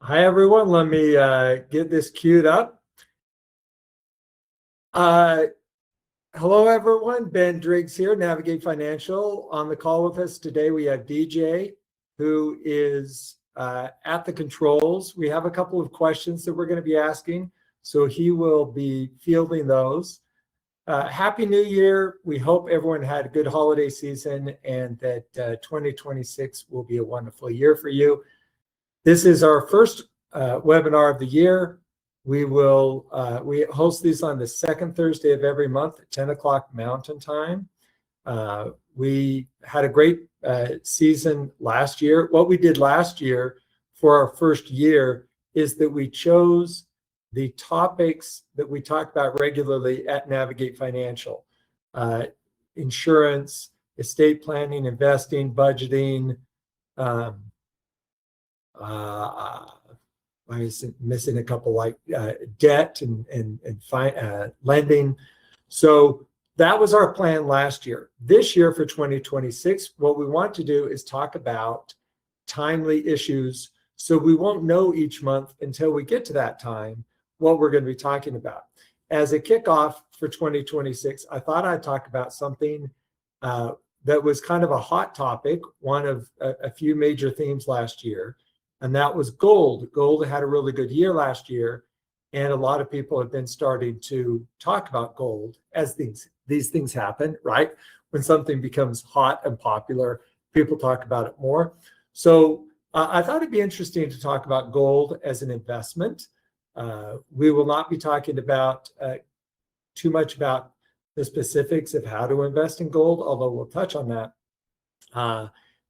Hi, everyone. Let me get this queued up. Hello, everyone. Ben Driggs here, Navigate Financial. On the call with us today, we have DJ, who is at the controls. We have a couple of questions that we're going to be asking, so he will be fielding those. Happy New Year. We hope everyone had a good holiday season and that 2026 will be a wonderful year for you. This is our first webinar of the year. We host these on the second Thursday of every month at 10 o'clock Mountain Time. We had a great season last year. What we did last year for our first year is that we chose the topics that we talk about regularly at Navigate Financial: insurance, estate planning, investing, budgeting. I was missing a couple, like debt and lending. So that was our plan last year. This year for 2026, what we want to do is talk about timely issues. So we won't know each month until we get to that time what we're going to be talking about. As a kickoff for 2026, I thought I'd talk about something that was kind of a hot topic, one of a few major themes last year, and that was gold. Gold had a really good year last year, and a lot of people have been starting to talk about gold as these things happen, right? When something becomes hot and popular, people talk about it more. So I thought it'd be interesting to talk about gold as an investment. We will not be talking about too much about the specifics of how to invest in gold, although we'll touch on that.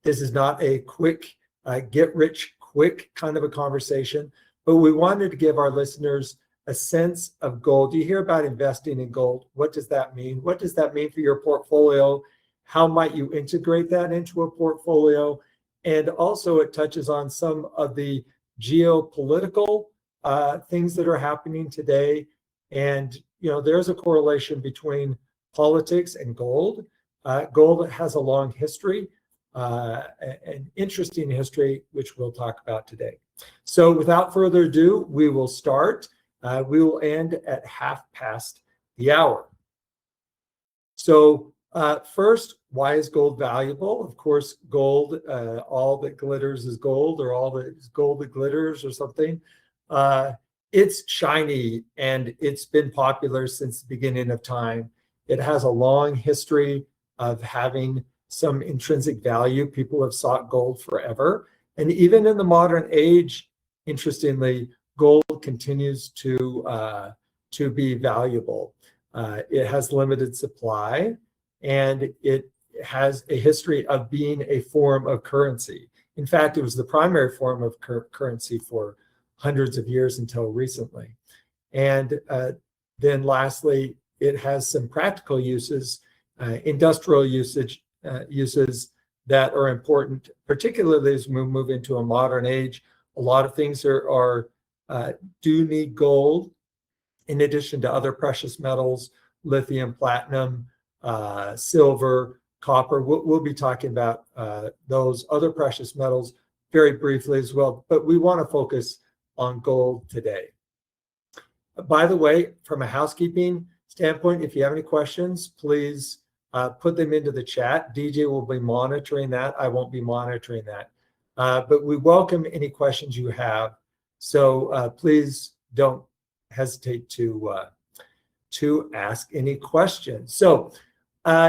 This is not a quick get-rich-quick kind of a conversation, but we wanted to give our listeners a sense of gold. You hear about investing in gold. What does that mean? What does that mean for your portfolio? How might you integrate that into a portfolio? And also it touches on some of the geopolitical things that are happening today. And, there's a correlation between politics and gold. Gold has a long history, an interesting history, which we'll talk about today. So without further ado, we will start. We will end at 1:30. So first, why is gold valuable? Of course, gold, all that glitters is gold, or all that is gold that glitters or something. It's shiny, and it's been popular since the beginning of time. It has a long history of having some intrinsic value. People have sought gold forever. And even in the modern age, interestingly, gold continues to be valuable. It has limited supply, and it has a history of being a form of currency. In fact, it was the primary form of currency for hundreds of years until recently. And then lastly, it has some practical uses, industrial uses that are important, particularly as we move into a modern age. A lot of things do need gold, in addition to other precious metals, lithium, platinum, silver, copper. We'll be talking about those other precious metals very briefly as well, but we want to focus on gold today. By the way, from a housekeeping standpoint, if you have any questions, please put them into the chat. DJ will be monitoring that. I won't be monitoring that. But we welcome any questions you have. So please don't hesitate to ask any questions. So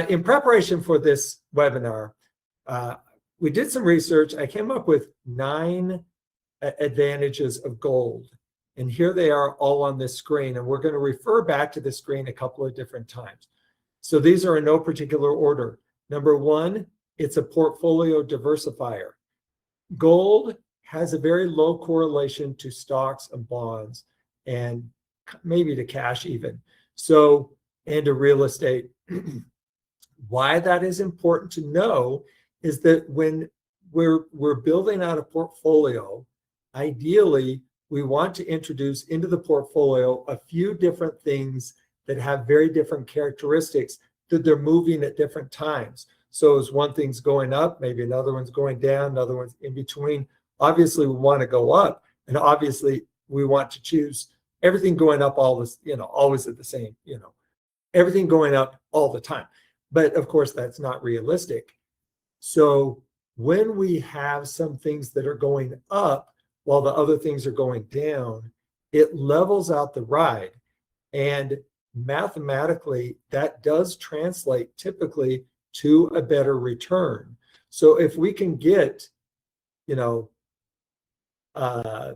in preparation for this webinar, we did some research. I came up with 9 advantages of gold. And here they are all on this screen. And we're going to refer back to the screen a couple of different times. So these are in no particular order. Number 1, it's a portfolio diversifier. Gold has a very low correlation to stocks and bonds, and maybe to cash even. So, and to real estate. Why that is important to know is that when we're building out a portfolio, ideally, we want to introduce into the portfolio a few different things that have very different characteristics, that they're moving at different times. So as one thing's going up, maybe another one's going down, another one's in between. Obviously, we want to go up, And obviously, we want to choose everything going up all this, always at the same, everything going up all the time. But of course, that's not realistic. So when we have some things that are going up while the other things are going down, it levels out the ride. And mathematically, that does translate typically to a better return. So if we can get, a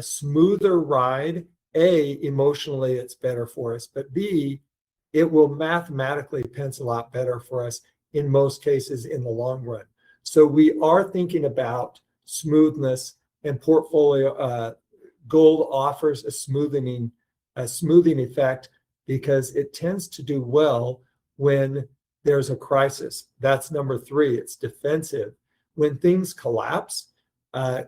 smoother ride, A, emotionally it's better for us, but B, it will mathematically pencil out better for us in most cases in the long run. So we are thinking about smoothness, and portfolio gold offers a smoothing effect because it tends to do well when there's a crisis. That's number 3. It's defensive. When things collapse,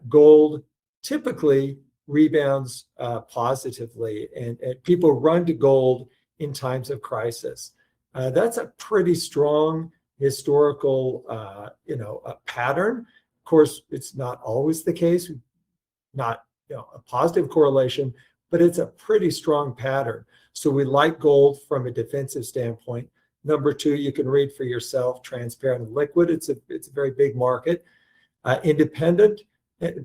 gold typically rebounds positively, and people run to gold in times of crisis. That's a pretty strong historical, pattern. Of course, it's not always the case, not a positive correlation, but it's a pretty strong pattern. So we like gold from a defensive standpoint. Number 2, you can read for yourself, transparent and liquid. It's a very big market. Independent.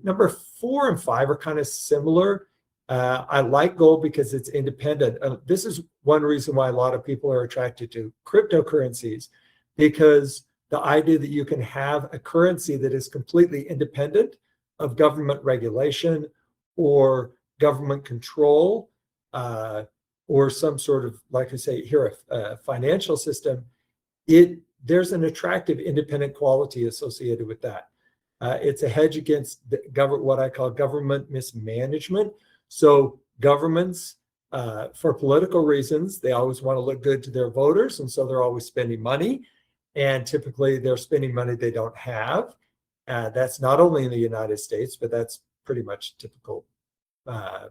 Number 4 and 5 are kind of similar. I like gold because it's independent. This is one reason why a lot of people are attracted to cryptocurrencies, because the idea that you can have a currency that is completely independent of government regulation or government control, or some sort of, like I say here, a financial system, there's an attractive independent quality associated with that. It's a hedge against what I call government mismanagement. So governments, for political reasons, they always want to look good to their voters, and so they're always spending money. And typically they're spending money they don't have. That's not only in the United States, but that's pretty much typical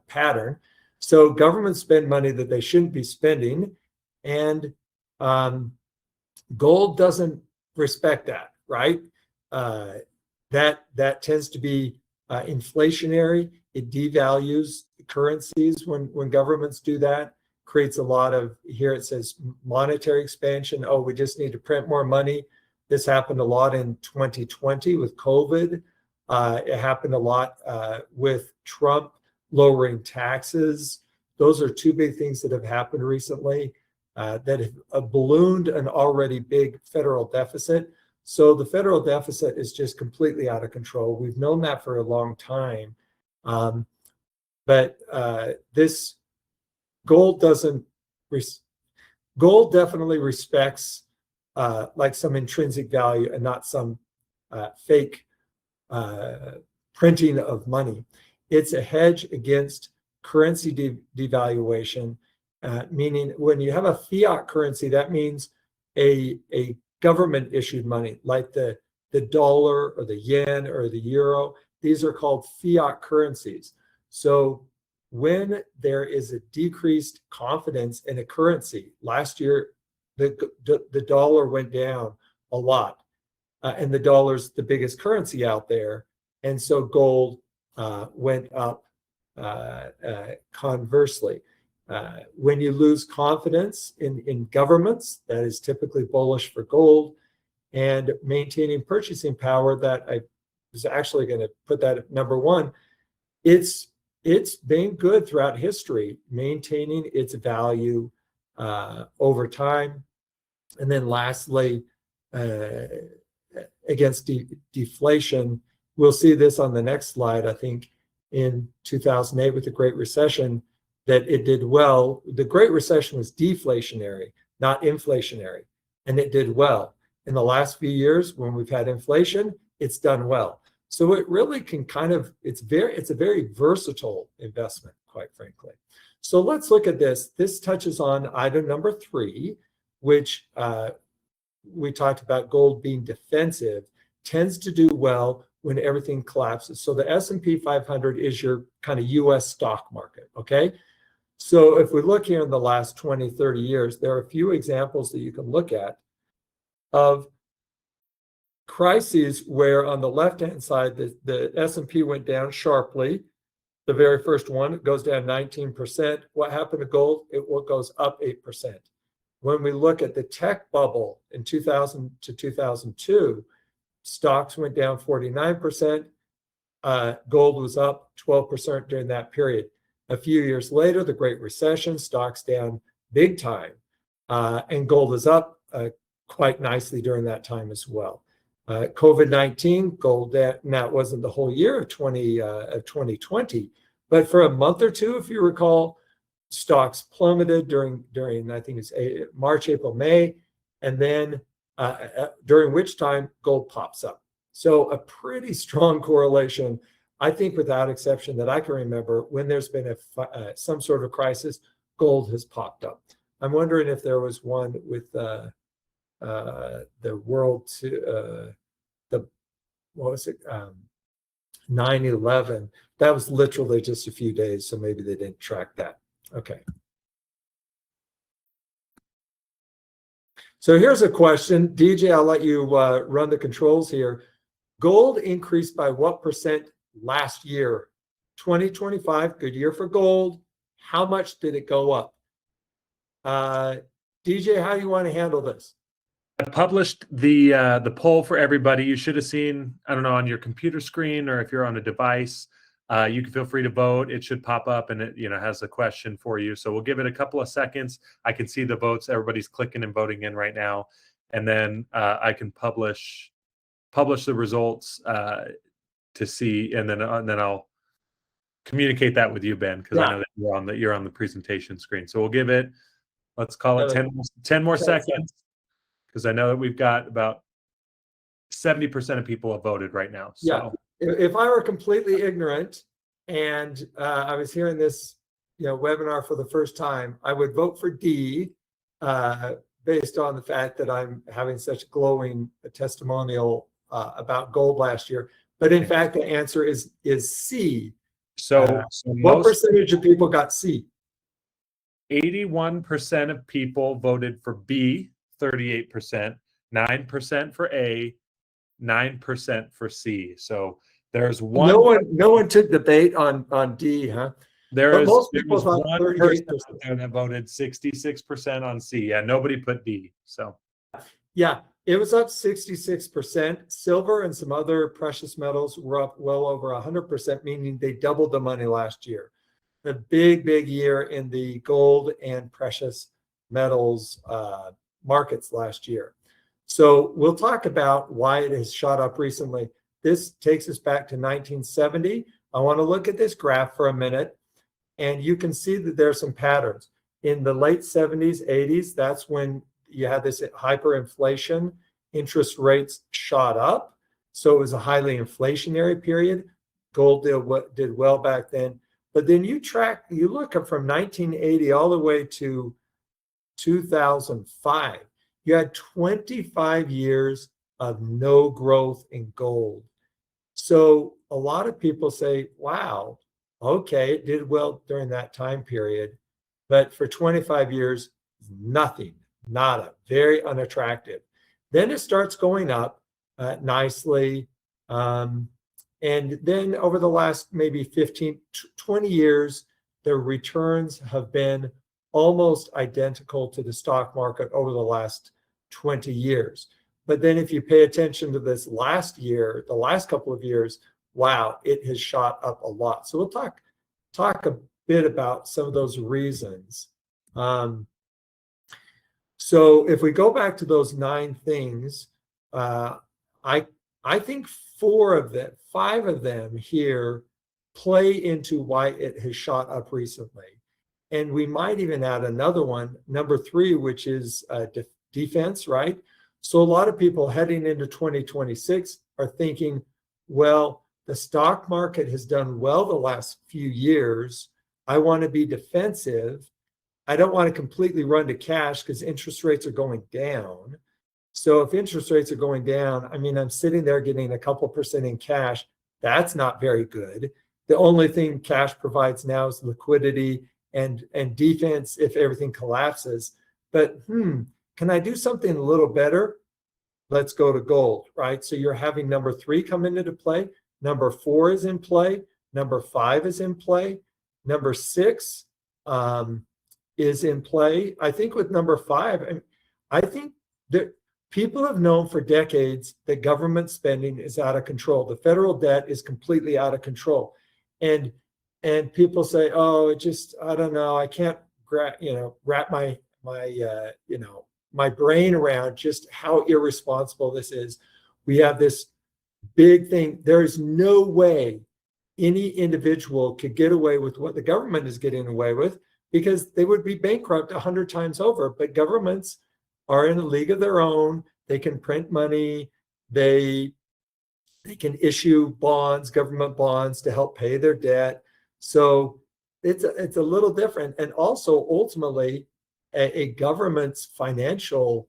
pattern. So governments spend money that they shouldn't be spending, and gold doesn't respect that, right? That tends to be inflationary. It devalues currencies when governments do that. Creates a lot of, here it says monetary expansion. Oh, we just need to print more money. This happened a lot in 2020 with COVID. It happened a lot with Trump lowering taxes. Those are 2 big things that have happened recently that have ballooned an already big federal deficit. So the federal deficit is just completely out of control. We've known that for a long time. But this gold definitely respects like some intrinsic value and not some fake printing of money. It's a hedge against currency devaluation, meaning when you have a fiat currency, that means a government issued money like the dollar or the yen or the euro. These are called fiat currencies. So when there is a decreased confidence in a currency, last year the dollar went down a lot, and the dollar's the biggest currency out there, and so gold went up conversely. When you lose confidence in governments, that is typically bullish for gold. And maintaining purchasing power, that I was actually going to put that at number 1. It's been good throughout history, maintaining its value over time. And then lastly, against deflation, we'll see this on the next slide. I think in 2008 with the Great Recession, that it did well. The Great Recession was deflationary, not inflationary, and it did well. In the last few years, when we've had inflation, it's done well. So it really can it's a very versatile investment, quite frankly. So let's look at this. This touches on item number 3, which we talked about gold being defensive, tends to do well when everything collapses. So the S&P 500 is your kind of US stock market, okay? So if we look here in the last 20, 30 years, there are a few examples that you can look at of crises where on the left-hand side, the S&P went down sharply. The very first one, it goes down 19%. What happened to gold? It goes up 8%. When we look at the tech bubble in 2000 to 2002, stocks went down 49%. Gold was up 12% during that period. A few years later, the Great Recession, stocks down big time, and gold is up quite nicely during that time as well. COVID-19, gold, that wasn't the whole year of 2020, but for a month or two, if you recall, stocks plummeted during I think it's March, April, May, and then during which time gold pops up. So a pretty strong correlation, I think, without exception, that I can remember when there's been some sort of crisis, gold has popped up. I'm wondering if there was one with the world to what was it? 9/11. That was literally just a few days, so maybe they didn't track that. Okay. So here's a question. DJ, I'll let you run the controls here. Gold increased by what percent last year? 2025, good year for gold. How much did it go up? DJ, how do you want to handle this? I published the poll for everybody. You should have seen, I don't know, on your computer screen, or if you're on a device, you can feel free to vote. It should pop up, and it has a question for you. So we'll give it a couple of seconds. I can see the votes. Everybody's clicking and voting in right now, and then I can publish the results to see, and then I'll communicate that with you, Ben, because I know that you're on the presentation screen. So we'll give it, let's call it 10 more seconds. Because I know that we've got about 70% of people have voted right now. So. Yeah, if I were completely ignorant and I was hearing this, webinar for the first time, I would vote for D, based on the fact that I'm having such glowing testimonial about gold last year. But in fact, the answer is C. So what percentage of people got C? 81% of people voted for B. 38%, 9% for A, 9% for C. So there's one. No one took debate on D, huh? Most people thought 38% that voted 66% on C. Yeah, nobody put D. So yeah, it was up 66%. Silver and some other precious metals were up well over 100%, meaning they doubled the money last year. A big year in the gold and precious metals markets last year. So we'll talk about why it has shot up recently. This takes us back to 1970. I want to look at this graph for a minute, and you can see that there are some patterns. In the late 70s, 80s, that's when you had this hyperinflation. Interest rates shot up. So it was a highly inflationary period. Gold did well back then. But then you look up from 1980 all the way to 2005, you had 25 years of no growth in gold. So a lot of people say, wow, okay, it did well during that time period, but for 25 years, nothing, nada, very unattractive. Then it starts going up nicely. And then over the last maybe 15, 20 years, the returns have been almost identical to the stock market over the last 20 years. But then if you pay attention to this last year, the last couple of years, wow, it has shot up a lot. So we'll talk a bit about some of those reasons. So if we go back to those 9 things, I think 5 of them here play into why it has shot up recently. And we might even add another one, number 3, which is defense, right? So a lot of people heading into 2026 are thinking, well, the stock market has done well the last few years. I want to be defensive. I don't want to completely run to cash because interest rates are going down. So if interest rates are going down, I mean, I'm sitting there getting a couple percent in cash. That's not very good. The only thing cash provides now is liquidity and defense if everything collapses. But can I do something a little better? let's go to gold, right? So you're having number 3 come into play. Number 4 is in play. Number 5 is in play. Number 6 is in play. I think with number 5, I think that people have known for decades that government spending is out of control. The federal debt is completely out of control. And people say, oh, I don't know, I can't wrap my brain around just how irresponsible this is. We have this big thing. There is no way any individual could get away with what the government is getting away with, because they would be bankrupt 100 times over. But governments are in a league of their own. They can print money. They can issue bonds, government bonds, to help pay their debt. So it's a little different. And also, ultimately, a government's financial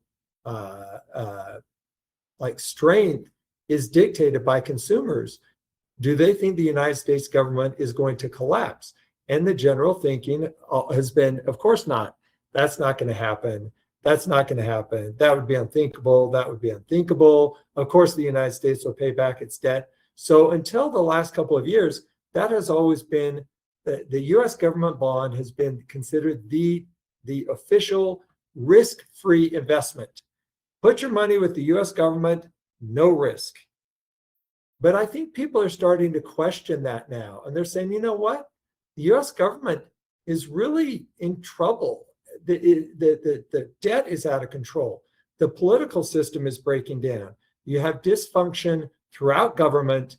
strength is dictated by consumers. Do they think the United States government is going to collapse? And the general thinking has been, of course not. That's not going to happen. That's not going to happen. That would be unthinkable. That would be unthinkable. Of course, the United States will pay back its debt. So until the last couple of years, that has always been, the U.S. government bond has been considered the official risk-free investment. Put your money with the U.S. government, no risk. But I think people are starting to question that now. And they're saying, you know what? The U.S. government is really in trouble. The debt is out of control. The political system is breaking down. You have dysfunction throughout government.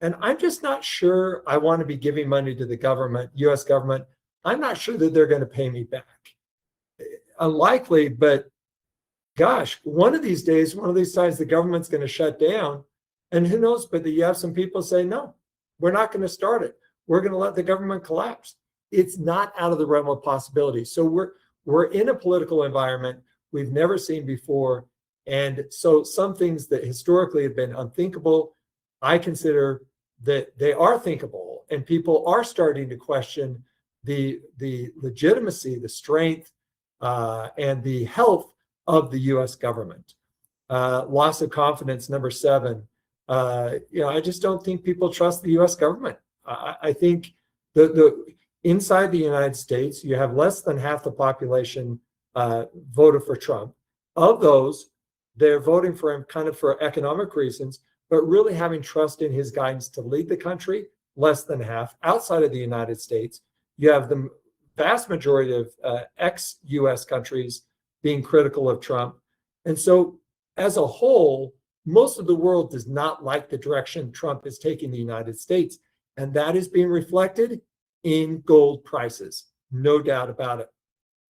And I'm just not sure I want to be giving money to the government, U.S. government. I'm not sure that they're going to pay me back. Unlikely, but gosh, one of these days, one of these times, the government's going to shut down. And who knows, but you have some people say, no, we're not going to start it. We're going to let the government collapse. It's not out of the realm of possibility. So we're in a political environment we've never seen before. And so some things that historically have been unthinkable, I consider that they are thinkable, and people are starting to question the legitimacy, the strength, and the health of the U.S. government. Loss of confidence, number 7. I just don't think people trust the U.S. government. I think the inside the United States, you have less than half the population voted for Trump. Of those, they're voting for him kind of for economic reasons, but really having trust in his guidance to lead the country, less than half. Outside of the United States, you have the vast majority of ex-U.S. countries being critical of Trump. And so as a whole, most of the world does not like the direction Trump is taking the United States. And that is being reflected in gold prices, no doubt about it.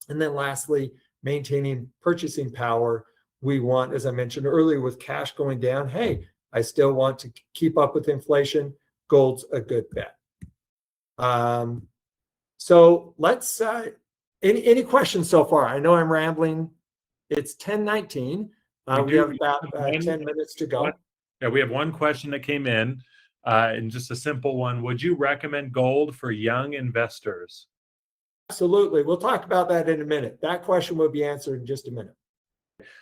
And then lastly, maintaining purchasing power. We want, as I mentioned earlier, with cash going down, hey, I still want to keep up with inflation. Gold's a good bet. So let's, any questions so far? I know I'm rambling. It's 10:19. We have about 10 minutes to go. Yeah, we have one question that came in, and just a simple one. Would you recommend gold for young investors? Absolutely. We'll talk about that in a minute. That question will be answered in just a minute.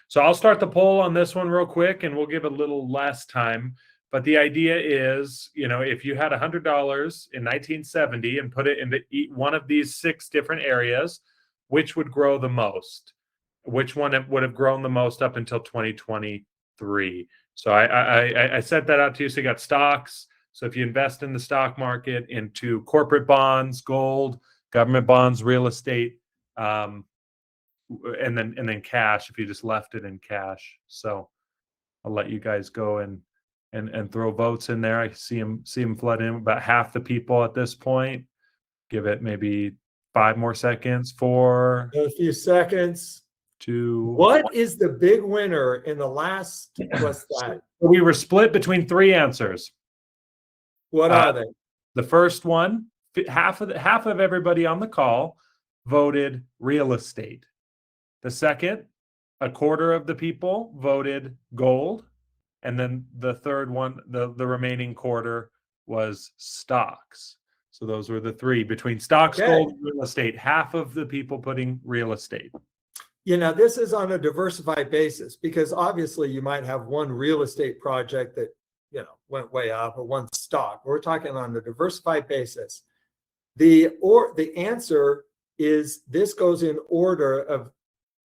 So I'll start the poll on this one real quick, and we'll give a little less time. But the idea is, if you had $100 in 1970 and put it into one of these 6 different areas, which would grow the most? Which one would have grown the most up until 2023? So I set that out to you. So you got stocks. So if you invest in the stock market, into corporate bonds, gold, government bonds, real estate, and then cash, if you just left it in cash. So I'll let you guys go and throw votes in there. I see them flood in. About half the people at this point. Give it maybe 5 more seconds. 4, a few seconds. 2. What is the big winner in the last? What's that? We were split between 3 answers. What are they? The first one, half of everybody on the call voted real estate. The second, a quarter of the people voted gold. And then the third one, the remaining quarter, was stocks. So those were the 3 between stocks, gold, and real estate. Half of the people putting real estate. This is on a diversified basis because obviously you might have one real estate project that, went way up, or one stock. We're talking on a diversified basis. The answer is this goes in order of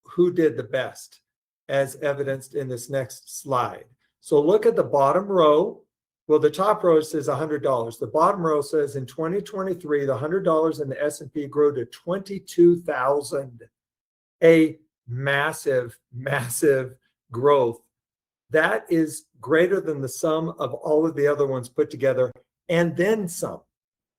who did the best, as evidenced in this next slide. So look at the bottom row. Well, the top row says $100. The bottom row says in 2023, the $100 in the S&P grew to 22,000. A massive, massive growth. That is greater than the sum of all of the other ones put together and then some.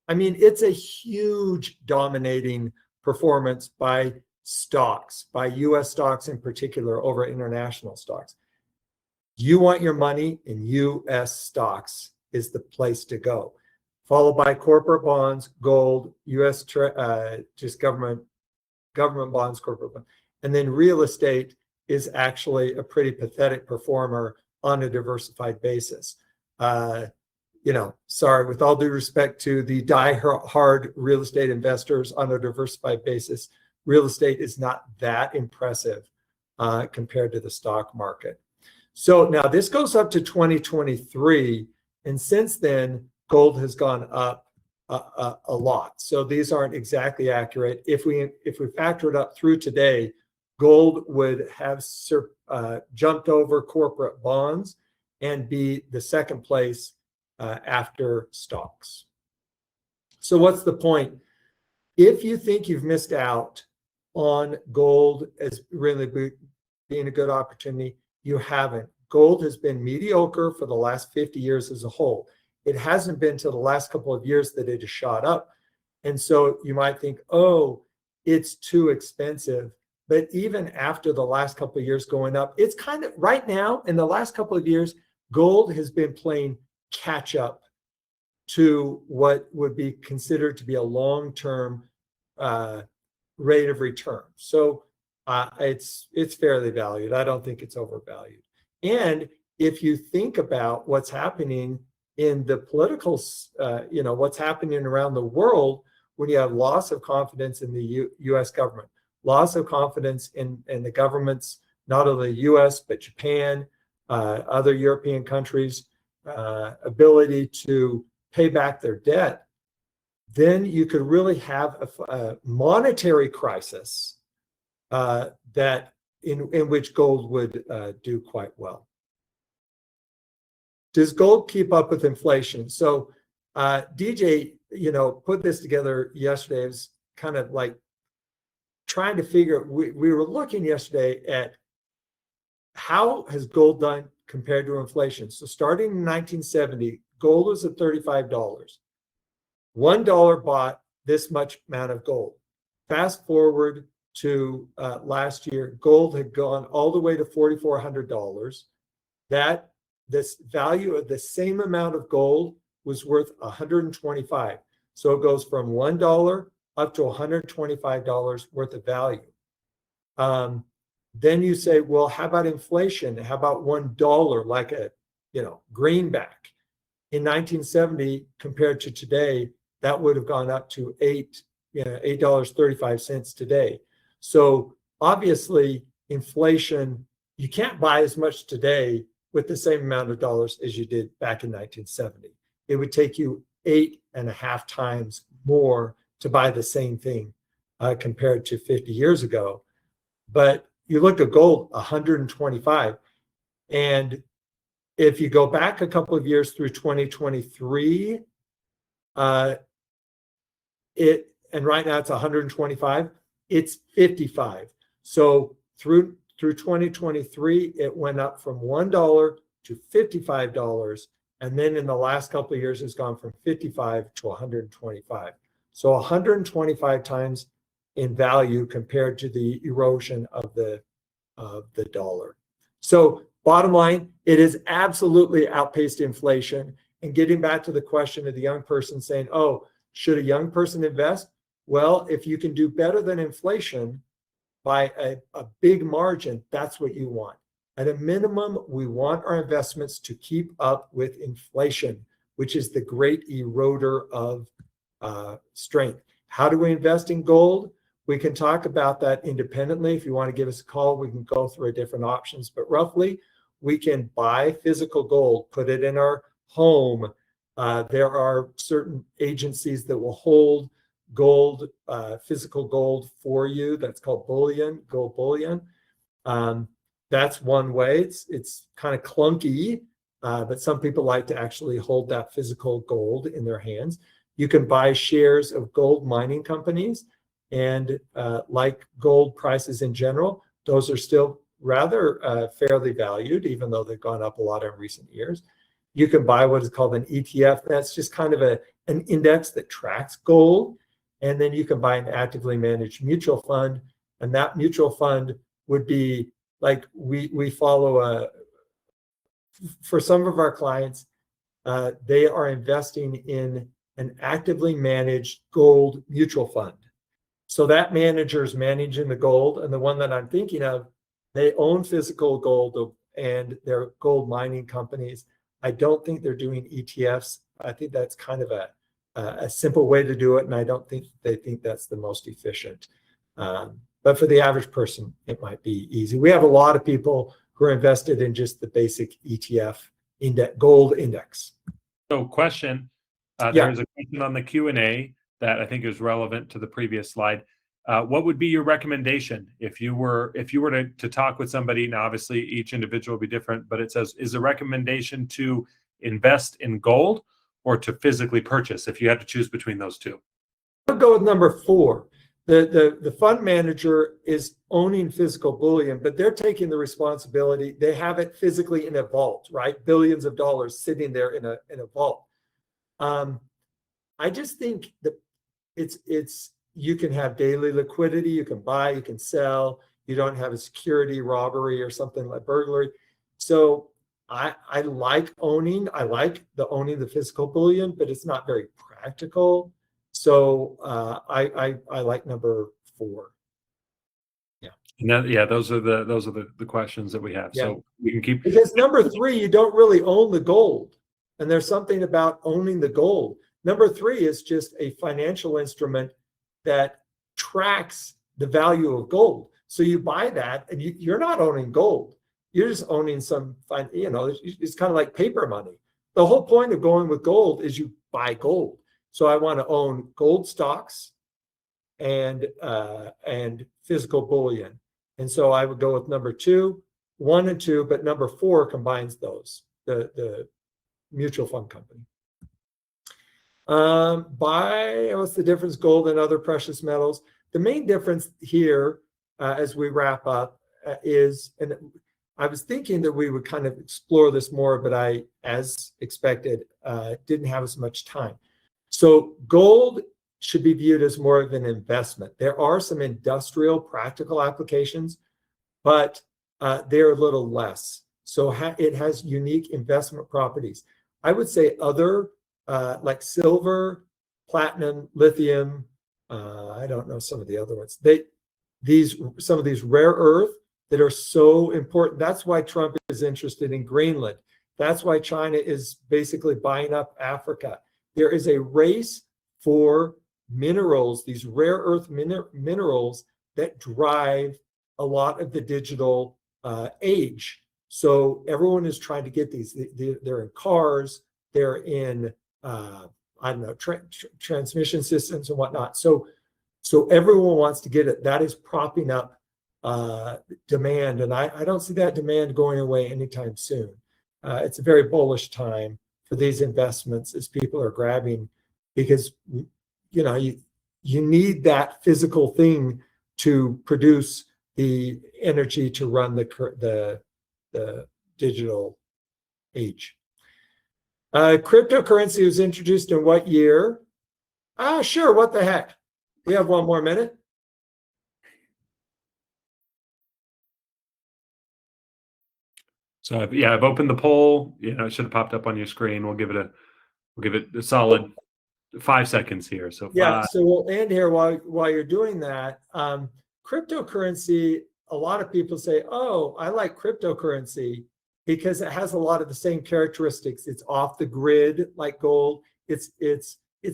I mean, it's a huge dominating performance by stocks, by US stocks in particular over international stocks. You want your money in US stocks is the place to go, followed by corporate bonds, gold, US just government bonds, corporate bonds. And then real estate is actually a pretty pathetic performer on a diversified basis. Sorry, with all due respect to the die-hard real estate investors on a diversified basis, real estate is not that impressive compared to the stock market. So now this goes up to 2023, and since then, gold has gone up a lot. So these aren't exactly accurate. If we factor it up through today, gold would have jumped over corporate bonds and be the second place after stocks. So what's the point? If you think you've missed out on gold as really being a good opportunity, you haven't. Gold has been mediocre for the last 50 years as a whole. It hasn't been till the last couple of years that it has shot up. And so you might think, oh, it's too expensive. But even after the last couple of years going up, it's kind of right now in the last couple of years, gold has been playing catch up to what would be considered to be a long-term rate of return. So it's fairly valued. I don't think it's overvalued. And if you think about what's happening in the political, what's happening around the world when you have loss of confidence in the U.S. government, loss of confidence in the governments, not only the U.S., but Japan, other European countries, ability to pay back their debt, then you could really have a monetary crisis that in which gold would do quite well. Does gold keep up with inflation? So DJ, put this together yesterday. It was kind of like trying to figure, we were looking yesterday at how has gold done compared to inflation. So starting in 1970, gold was at $35. $1 bought this much amount of gold. Fast forward to last year, gold had gone all the way to $4,400. That this value of the same amount of gold was worth $125. So it goes from $1 up to $125 worth of value. Then you say, well, how about inflation? How about $1 like a greenback? In 1970 compared to today, that would have gone up to $8.35 today. So obviously inflation, you can't buy as much today with the same amount of dollars as you did back in 1970. It would take you 8.5 times more to buy the same thing compared to 50 years ago. But you look at gold, 125. And if you go back a couple of years through 2023, and right now it's 125, it's 55. So through 2023, it went up from $1 to $55. And then in the last couple of years, it's gone from 55 to 125. So 125 times in value compared to the erosion of the dollar. So bottom line, it has absolutely outpaced inflation. And getting back to the question of the young person saying, oh, should a young person invest? Well, if you can do better than inflation by a big margin, that's what you want. At a minimum, we want our investments to keep up with inflation, which is the great eroder of strength. How do we invest in gold? We can talk about that independently. If you want to give us a call, we can go through different options. But roughly, we can buy physical gold, put it in our home. There are certain agencies that will hold gold, physical gold for you. That's called bullion, gold bullion. That's one way. It's kind of clunky, but some people like to actually hold that physical gold in their hands. You can buy shares of gold mining companies, and like gold prices in general, those are still rather fairly valued, even though they've gone up a lot in recent years. You can buy what is called an ETF. That's just kind of an index that tracks gold. And then you can buy an actively managed mutual fund. And that mutual fund would be like we follow for some of our clients, they are investing in an actively managed gold mutual fund. So that manager is managing the gold. And the one that I'm thinking of, they own physical gold and they're gold mining companies. I don't think they're doing ETFs. I think that's kind of a simple way to do it. And I don't think they think that's the most efficient. But for the average person, it might be easy. We have a lot of people who are invested in just the basic ETF index, gold index. So question, there's a question on the Q&A that I think is relevant to the previous slide. What would be your recommendation if you were to talk with somebody? Now, obviously, each individual will be different, but it says, is the recommendation to invest in gold or to physically purchase if you had to choose between those two? I'll go with number 4. The fund manager is owning physical bullion, but they're taking the responsibility. They have it physically in a vault, right? Billions of dollars sitting there in a vault. I just think that it's you can have daily liquidity, you can buy, you can sell, you don't have a security robbery or something like burglary. So I like owning the physical bullion, but it's not very practical. So I like number 4. Yeah, those are the questions that we have. Yeah. So we can keep, because number 3, you don't really own the gold, and there's something about owning the gold. Number 3 is just a financial instrument that tracks the value of gold. So you buy that, and you're not owning gold. You're just owning some, it's kind of like paper money. The whole point of going with gold is you buy gold. So I want to own gold stocks and physical bullion. And so I would go with number 1 and 2, but number 4 combines those, the mutual fund company. What's the difference, gold and other precious metals? The main difference here, as we wrap up, is, and I was thinking that we would kind of explore this more, but I, as expected, didn't have as much time. So gold should be viewed as more of an investment. There are some industrial practical applications, but they're a little less. So it has unique investment properties. I would say other like silver, platinum, lithium, I don't know some of the other ones. Some of these rare earth that are so important. That's why Trump is interested in Greenland. That's why China is basically buying up Africa. There is a race for minerals, these rare earth minerals that drive a lot of the digital age. So everyone is trying to get these. They're in cars, they're in transmission systems and whatnot. So everyone wants to get it. That is propping up demand, and I don't see that demand going away anytime soon. It's a very bullish time for these investments as people are grabbing, because you need that physical thing to produce the energy to run the digital age. Cryptocurrency was introduced in what year? Sure, what the heck? We have 1 more minute. So I've opened the poll. It should have popped up on your screen. We'll give it a solid 5 seconds here. So so we'll end here while you're doing that. Cryptocurrency, a lot of people say, oh, I like cryptocurrency because it has a lot of the same characteristics. It's off the grid like gold. It's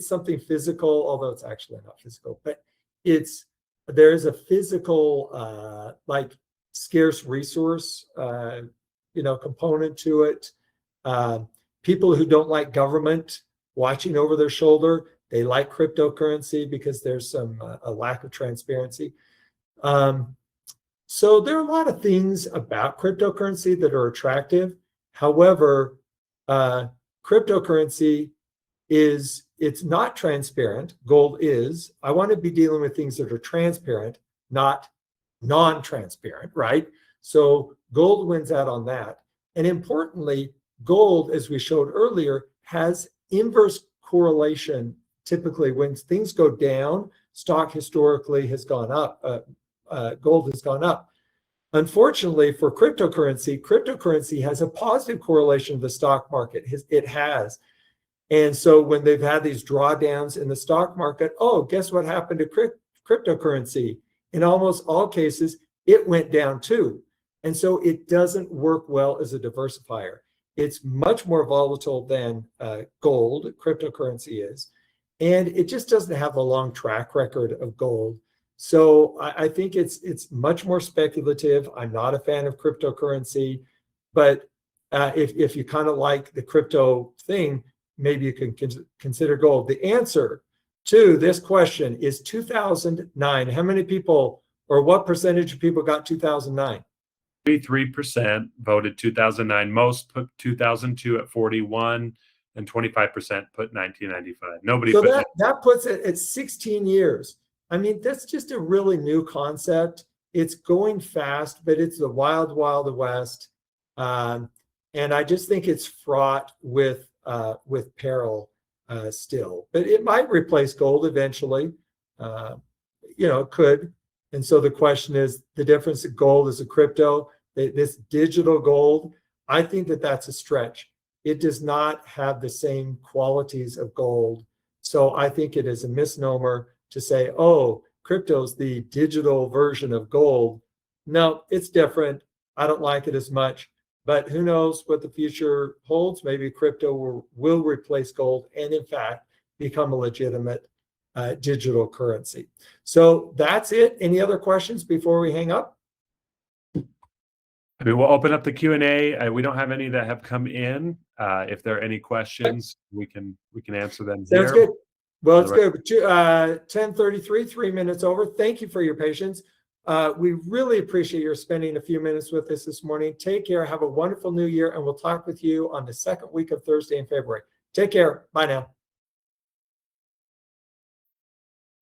something physical, although it's actually not physical, but it's there is a physical, like scarce resource, component to it. People who don't like government watching over their shoulder, they like cryptocurrency because there's a lack of transparency. So there are a lot of things about cryptocurrency that are attractive. However, cryptocurrency it's not transparent. Gold is. I want to be dealing with things that are transparent, not non-transparent, right? So gold wins out on that. And importantly, gold, as we showed earlier, has inverse correlation. Typically, when things go down, stock historically has gone up. Gold has gone up. Unfortunately, for cryptocurrency has a positive correlation to the stock market. It has. And so when they've had these drawdowns in the stock market, oh, guess what happened to cryptocurrency? In almost all cases, it went down too. And so it doesn't work well as a diversifier. It's much more volatile than gold, cryptocurrency is. And it just doesn't have a long track record of gold. So I think it's much more speculative. I'm not a fan of cryptocurrency, but if you kind of like the crypto thing, maybe you can consider gold. The answer to this question is 2009. How many people, or what percentage of people got 2009? 33% voted 2009. Most put 2002 at 41, and 25% put 1995. Nobody. So put that puts it at 16 years. I mean, that's just a really new concept. It's going fast, but it's the wild, wild west. And I just think it's fraught with peril still. But it might replace gold eventually. It could. And so the question is, the difference of gold as a crypto, this digital gold, I think that's a stretch. It does not have the same qualities of gold. So I think it is a misnomer to say, oh, crypto's the digital version of gold. No, it's different. I don't like it as much, but who knows what the future holds? Maybe crypto will replace gold and in fact become a legitimate digital currency. So that's it. Any other questions before we hang up? I mean, we'll open up the Q&A. We don't have any that have come in. If there are any questions, we can answer them here. Sounds good. Well, it's good. 10:33, 3 minutes over. Thank you for your patience. We really appreciate your spending a few minutes with us this morning. Take care. Have a wonderful new year, and we'll talk with you on the second week of Thursday in February. Take care. Bye now.